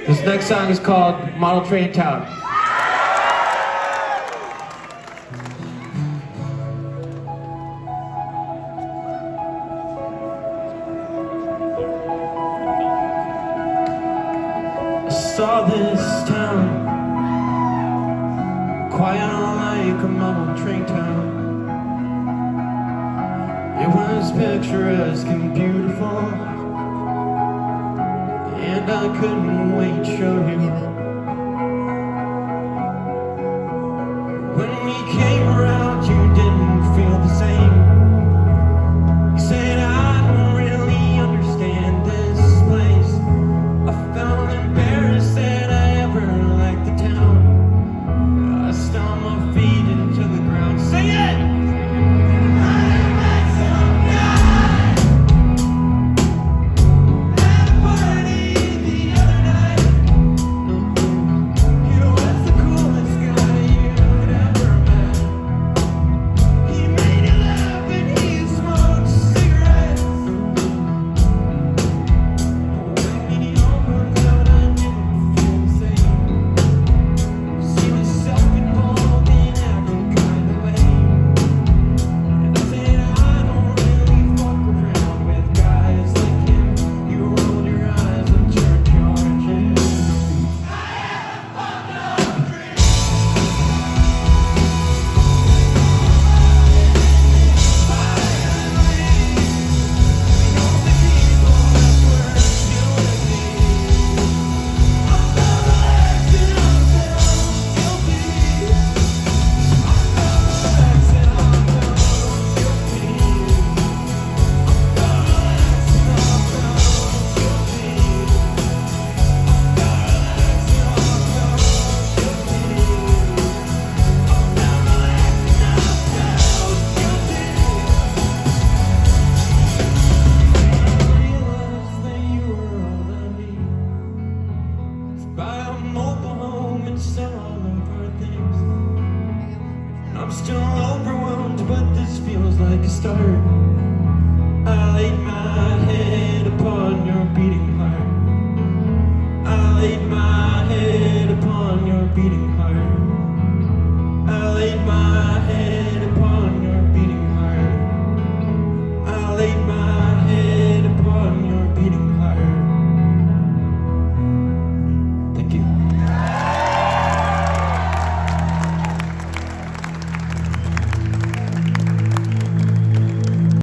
This next song is called Model Train Town. I saw this town, quiet like a model train town. It was picturesque and beautiful, and I couldn't wait to show you. When we came around, you didn't feel the same. You said, I don't really understand this place. I felt embarrassed that I ever liked the town. I stomped my feet into the ground. Sing it! I'm still overwhelmed, but this feels like a start. I laid my head upon your beating heart. I laid my head upon your beating heart. I laid my head